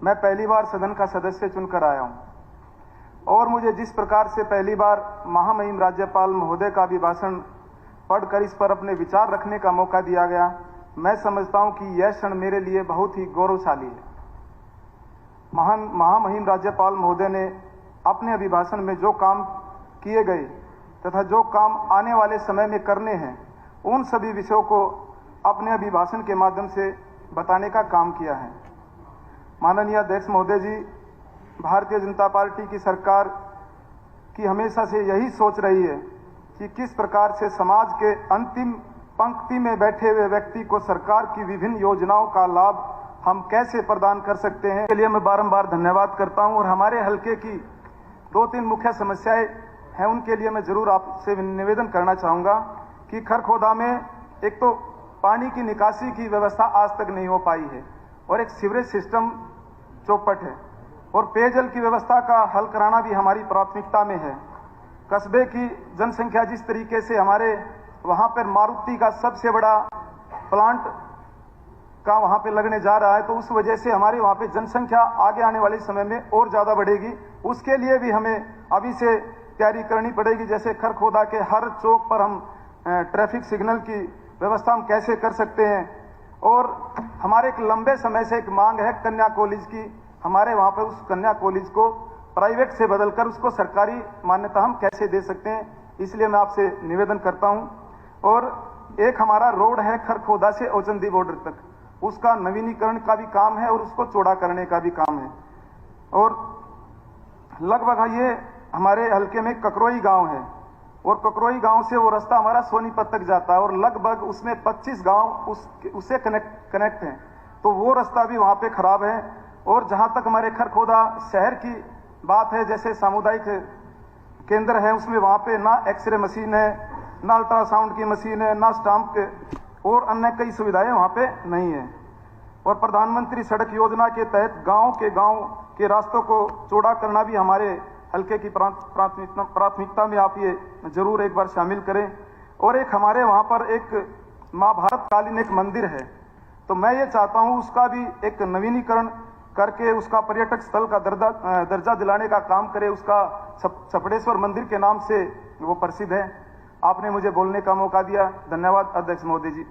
मैं पहली बार सदन का सदस्य चुनकर आया हूं और मुझे जिस प्रकार से पहली बार महामहिम राज्यपाल महोदय का अभिभाषण पढ़कर इस पर अपने विचार रखने का मौका दिया गया, मैं समझता हूं कि यह क्षण मेरे लिए बहुत ही गौरवशाली है। महामहिम राज्यपाल महोदय ने अपने अभिभाषण में जो काम किए गए तथा जो काम आने वाले समय में करने हैं, उन सभी विषयों को अपने अभिभाषण के माध्यम से बताने का काम किया है। माननीय अध्यक्ष महोदय जी, भारतीय जनता पार्टी की सरकार की हमेशा से यही सोच रही है कि किस प्रकार से समाज के अंतिम पंक्ति में बैठे हुए व्यक्ति को सरकार की विभिन्न योजनाओं का लाभ हम कैसे प्रदान कर सकते हैं। इसके लिए मैं बारंबार धन्यवाद करता हूं और हमारे हलके की 2-3 मुख्य समस्याएं हैं, उनके लिए मैं जरूर आपसे निवेदन करना चाहूंगा कि खरखोदा में एक तो पानी की निकासी की व्यवस्था आज तक नहीं हो पाई है और एक सीवरेज सिस्टम चौपट है और पेयजल की व्यवस्था का हल कराना भी हमारी प्राथमिकता में है। कस्बे की जनसंख्या जिस तरीके से हमारे वहां पर मारुति का सबसे बड़ा प्लांट का वहां पे लगने जा रहा है, तो उस वजह से हमारे वहां पे जनसंख्या आगे आने वाले समय में और ज्यादा बढ़ेगी। उसके लिए भी हमें अभी से तैयारी करनी पड़ेगी। जैसे खरखोदा के हर चौक पर हम ट्रैफिक सिग्नल की व्यवस्था हम कैसे कर सकते हैं। और हमारे एक लंबे समय से एक मांग है कन्या कॉलेज की, हमारे वहां पर उस कन्या कॉलेज को प्राइवेट से बदलकर उसको सरकारी मान्यता हम कैसे दे सकते हैं, इसलिए मैं आपसे निवेदन करता हूं। और एक हमारा रोड है खरखोदा से औचंदी बॉर्डर तक, उसका नवीनीकरण का भी काम है और उसको चौड़ा करने का भी काम है। और लगभग ये हमारे हल्के में ककरोई गांव है और ककरोई गांव से वो रास्ता हमारा सोनीपत तक जाता है और लगभग उसमें 25 गांव उससे कनेक्ट हैं, तो वो रास्ता भी वहां पे खराब है। और जहां तक हमारे खरखोदा शहर की बात है, जैसे सामुदायिक केंद्र है, उसमें वहां पे ना एक्सरे मशीन है, ना अल्ट्रासाउंड की मशीन है, ना स्टाम्प के और अन्य कई सुविधाएं वहां पे नहीं है। और प्रधानमंत्री सड़क योजना के तहत गांव के रास्तों को चौड़ा करना भी हमारे हल्के की प्राथमिकता में आप ये जरूर एक बार शामिल करें। और एक हमारे वहां पर एक महाभारत कालीन एक मंदिर है, तो मैं ये चाहता हूं उसका भी एक नवीनीकरण करके उसका पर्यटक स्थल का दर्जा दिलाने का काम करे। उसका छपड़ेश्वर मंदिर के नाम से वो प्रसिद्ध है। आपने मुझे बोलने का मौका दिया, धन्यवाद अध्यक्ष महोदय जी।